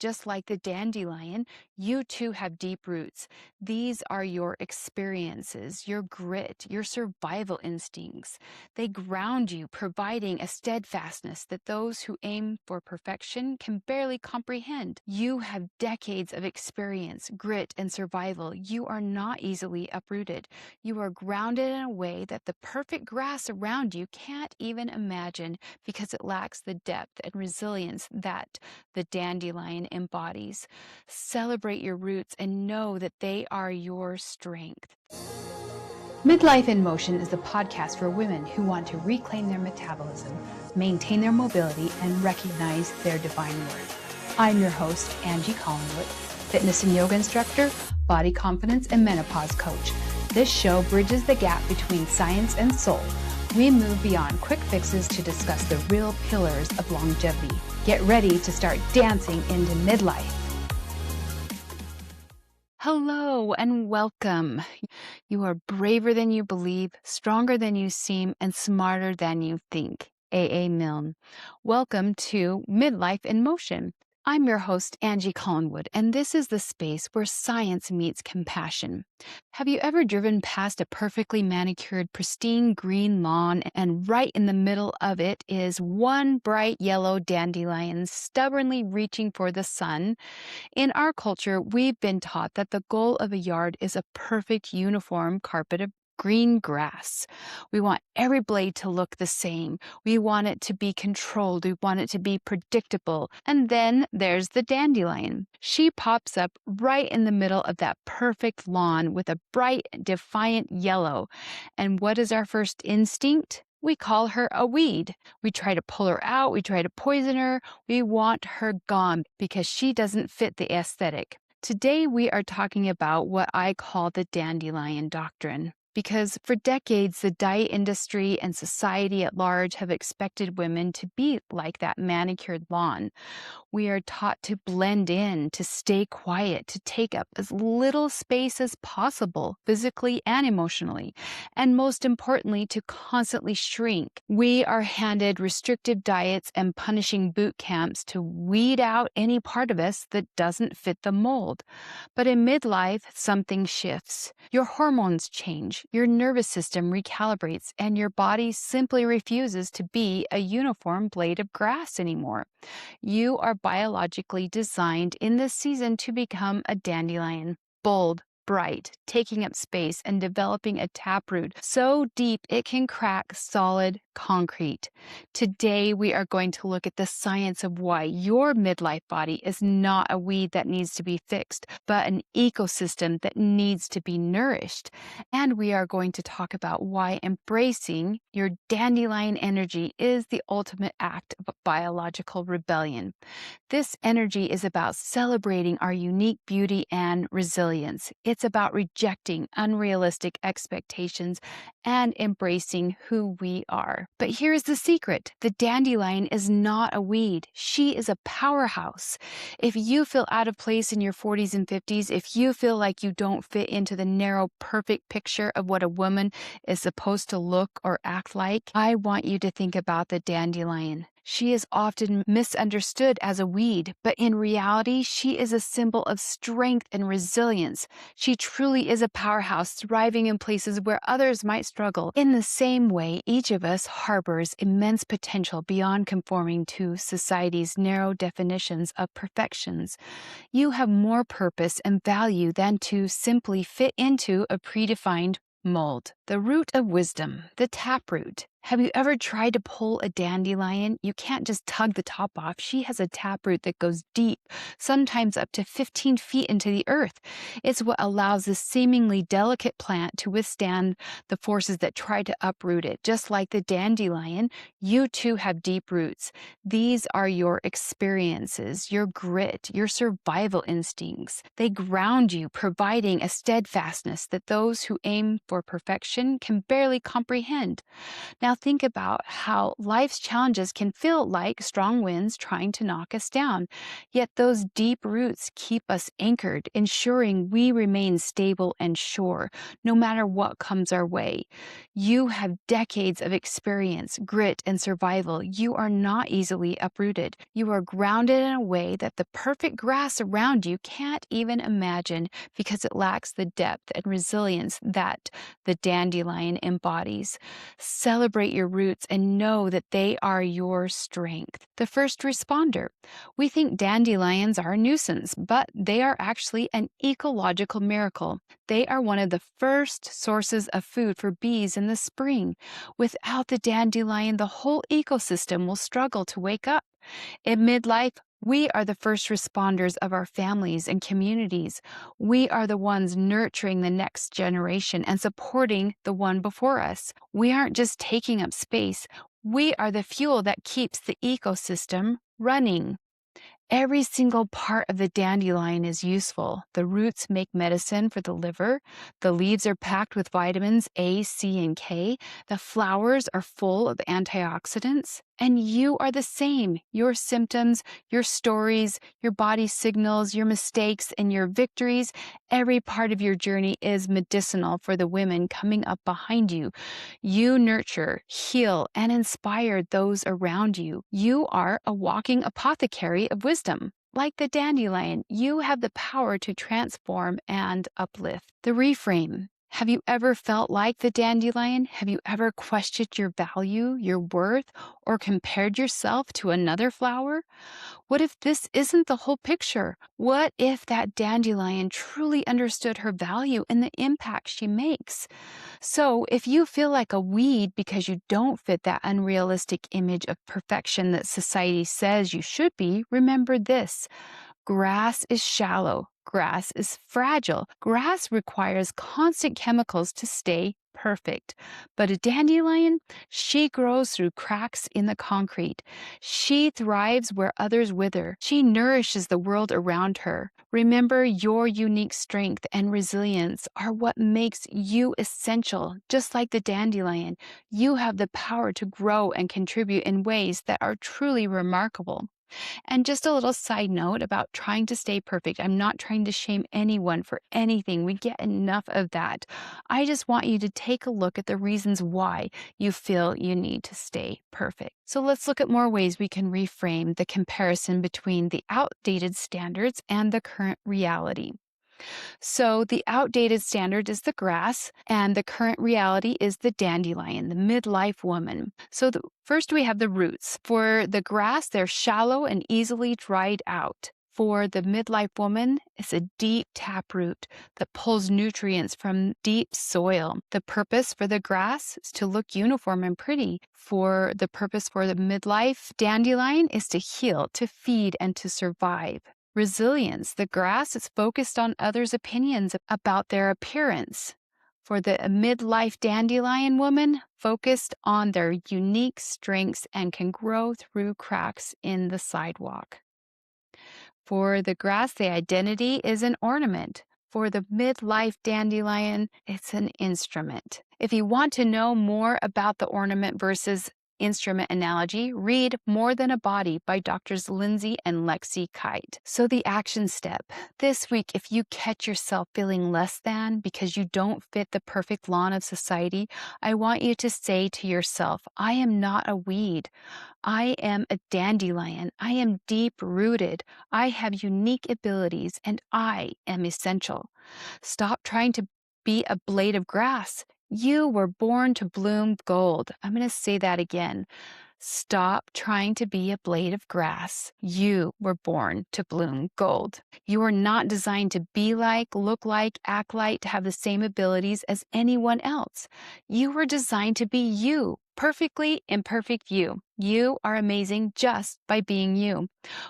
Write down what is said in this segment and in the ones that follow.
Just like the dandelion, you too have deep roots. These are your experiences, your grit, your survival instincts. They ground you, providing a steadfastness that those who aim for perfection can barely comprehend. You have decades of experience, grit, and survival. You are not easily uprooted. You are grounded in a way that the perfect grass around you can't even imagine because it lacks the depth and resilience that the dandelion embodies. Celebrate your roots and know that they are your strength. Midlife in Motion is the podcast for women who want to reclaim their metabolism, maintain their mobility, and recognize their divine worth. I'm your host, Angie Collingwood, fitness and yoga instructor, body confidence, and menopause coach. This show bridges the gap between science and soul. We move beyond quick fixes to discuss the real pillars of longevity. Get ready to start dancing into midlife. Hello and welcome. You are braver than you believe, stronger than you seem, and smarter than you think. A.A. Milne. Welcome to Midlife in Motion. I'm your host, Angie Collingwood, and this is the space where science meets compassion. Have you ever driven past a perfectly manicured, pristine green lawn, and right in the middle of it is one bright yellow dandelion stubbornly reaching for the sun? In our culture, we've been taught that the goal of a yard is a perfect uniform carpet of green grass. We want every blade to look the same. We want it to be controlled. We want it to be predictable. And then there's the dandelion. She pops up right in the middle of that perfect lawn with a bright, defiant yellow. And what is our first instinct? We call her a weed. We try to pull her out. We try to poison her. We want her gone because she doesn't fit the aesthetic. Today, we are talking about what I call the dandelion doctrine. Because for decades, the diet industry and society at large have expected women to be like that manicured lawn. We are taught to blend in, to stay quiet, to take up as little space as possible, physically and emotionally, and most importantly, to constantly shrink. We are handed restrictive diets and punishing boot camps to weed out any part of us that doesn't fit the mold. But in midlife, something shifts. Your hormones change, your nervous system recalibrates, and your body simply refuses to be a uniform blade of grass anymore. You are biologically designed in this season to become a dandelion, bold, bright, taking up space and developing a taproot so deep it can crack solid concrete. Today, we are going to look at the science of why your midlife body is not a weed that needs to be fixed, but an ecosystem that needs to be nourished. And we are going to talk about why embracing your dandelion energy is the ultimate act of biological rebellion. This energy is about celebrating our unique beauty and resilience. It's about rejecting unrealistic expectations and embracing who we are. But here's the secret. The dandelion is not a weed. She is a powerhouse. If you feel out of place in your 40s and 50s, if you feel like you don't fit into the narrow, perfect picture of what a woman is supposed to look or act like, I want you to think about the dandelion. She is often misunderstood as a weed, but in reality, she is a symbol of strength and resilience. She truly is a powerhouse, thriving in places where others might struggle. In the same way, each of us harbors immense potential beyond conforming to society's narrow definitions of perfections. You have more purpose and value than to simply fit into a predefined mold. The root of wisdom, the taproot. Have you ever tried to pull a dandelion? You can't just tug the top off. She has a taproot that goes deep, sometimes up to 15 feet into the earth. It's what allows this seemingly delicate plant to withstand the forces that try to uproot it. Just like the dandelion, you too have deep roots. These are your experiences, your grit, your survival instincts. They ground you, providing a steadfastness that those who aim for perfection can barely comprehend. Now, Now think about how life's challenges can feel like strong winds trying to knock us down. Yet those deep roots keep us anchored, ensuring we remain stable and sure, no matter what comes our way. You have decades of experience, grit, and survival. You are not easily uprooted. You are grounded in a way that the perfect grass around you can't even imagine because it lacks the depth and resilience that the dandelion embodies. Celebrate your roots and know that they are your strength. The first responder. We think dandelions are a nuisance, but they are actually an ecological miracle. They are one of the first sources of food for bees in the spring. Without the dandelion, the whole ecosystem will struggle to wake up. In midlife, we are the first responders of our families and communities. We are the ones nurturing the next generation and supporting the one before us. We aren't just taking up space, we are the fuel that keeps the ecosystem running. Every single part of the dandelion is useful. The roots make medicine for the liver. The leaves are packed with vitamins A, C, and K. The flowers are full of antioxidants. And you are the same. Your symptoms, your stories, your body signals, your mistakes, and your victories, every part of your journey is medicinal for the women coming up behind you. You nurture, heal, and inspire those around you. You are a walking apothecary of wisdom. Like the dandelion, you have the power to transform and uplift. The reframe. Have you ever felt like the dandelion? Have you ever questioned your value, your worth, or compared yourself to another flower? What if this isn't the whole picture? What if that dandelion truly understood her value and the impact she makes? So, if you feel like a weed because you don't fit that unrealistic image of perfection that society says you should be, remember this. Grass is shallow. Grass is fragile. Grass requires constant chemicals to stay perfect. But a dandelion, she grows through cracks in the concrete. She thrives where others wither. She nourishes the world around her. Remember, your unique strength and resilience are what makes you essential. Just like the dandelion, you have the power to grow and contribute in ways that are truly remarkable. And just a little side note about trying to stay perfect. I'm not trying to shame anyone for anything. We get enough of that. I just want you to take a look at the reasons why you feel you need to stay perfect. So let's look at more ways we can reframe the comparison between the outdated standards and the current reality. So the outdated standard is the grass, and the current reality is the dandelion, the midlife woman. So first we have the roots. For the grass, they're shallow and easily dried out. For the midlife woman, it's a deep taproot that pulls nutrients from deep soil. The purpose for the grass is to look uniform and pretty. For the purpose for the midlife dandelion is to heal, to feed, and to survive. Resilience. The grass is focused on others' opinions about their appearance. For the midlife dandelion woman, focused on their unique strengths and can grow through cracks in the sidewalk. For the grass, the identity is an ornament. For the midlife dandelion, it's an instrument. If you want to know more about the ornament versus instrument analogy, read More Than a Body by Drs. Lindsay and Lexi Kite. So the action step. This week, if you catch yourself feeling less than because you don't fit the perfect lawn of society, I want you to say to yourself, I am not a weed. I am a dandelion. I am deep-rooted. I have unique abilities, and I am essential. Stop trying to be a blade of grass. You were born to bloom gold. I'm going to say that again. Stop trying to be a blade of grass. You were born to bloom gold. You are not designed to be like, look like, act like, to have the same abilities as anyone else. You were designed to be you, perfectly imperfect you. You are amazing just by being you.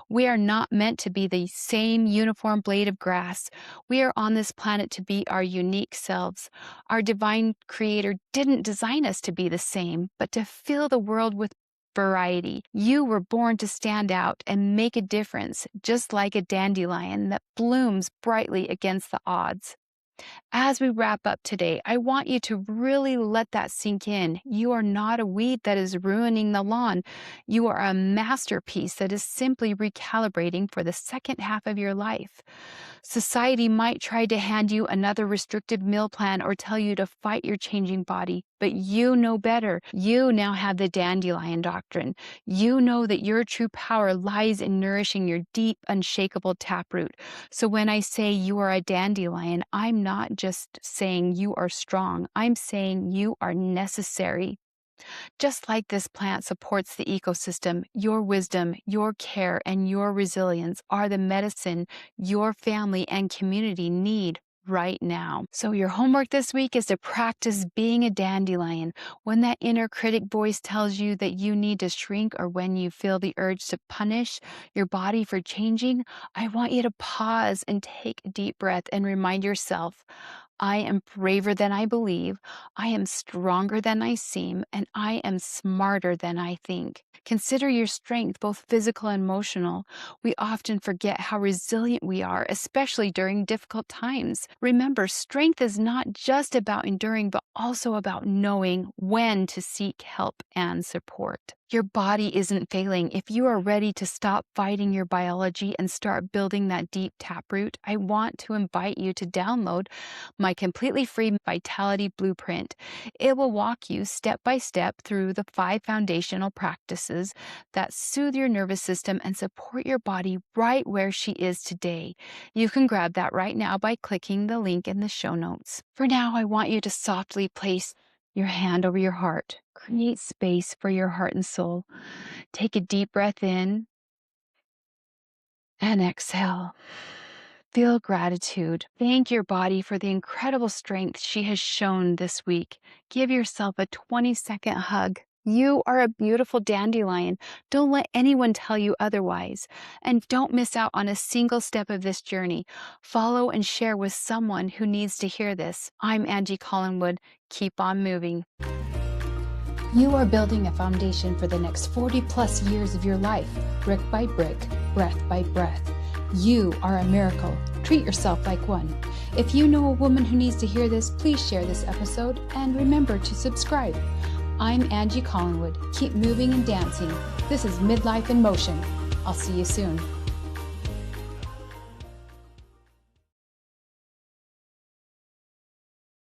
We are not meant to be the same uniform blade of grass. We are on this planet to be our unique selves. Our divine creator didn't design us to be the same, but to fill the world with variety. You were born to stand out and make a difference, just like a dandelion that blooms brightly against the odds. As we wrap up today, I want you to really let that sink in. You are not a weed that is ruining the lawn. You are a masterpiece that is simply recalibrating for the second half of your life. Society might try to hand you another restrictive meal plan or tell you to fight your changing body, but you know better. You now have the dandelion doctrine. You know that your true power lies in nourishing your deep, unshakable taproot. So when I say you are a dandelion, I'm not just saying you are strong. I'm saying you are necessary. Just like this plant supports the ecosystem, your wisdom, your care, and your resilience are the medicine your family and community need right now. So your homework this week is to practice being a dandelion. When that inner critic voice tells you that you need to shrink, or when you feel the urge to punish your body for changing, I want you to pause and take a deep breath and remind yourself, I am braver than I believe, I am stronger than I seem, and I am smarter than I think. Consider your strength, both physical and emotional. We often forget how resilient we are, especially during difficult times. Remember, strength is not just about enduring, but also about knowing when to seek help and support. Your body isn't failing. If you are ready to stop fighting your biology and start building that deep taproot, I want to invite you to download my completely free Vitality Blueprint. It will walk you step by step through the 5 foundational practices that soothe your nervous system and support your body right where she is today. You can grab that right now by clicking the link in the show notes. For now, I want you to softly place your hand over your heart. Create space for your heart and soul. Take a deep breath in and exhale. Feel gratitude. Thank your body for the incredible strength she has shown this week. Give yourself a 20-second hug. You are a beautiful dandelion. Don't let anyone tell you otherwise. And don't miss out on a single step of this journey. Follow and share with someone who needs to hear this. I'm Angie Collingwood. Keep on moving. You are building a foundation for the next 40 plus years of your life, brick by brick, breath by breath. You are a miracle. Treat yourself like one. If you know a woman who needs to hear this, please share this episode and remember to subscribe. I'm Angie Collingwood. Keep moving and dancing. This is Midlife in Motion. I'll see you soon.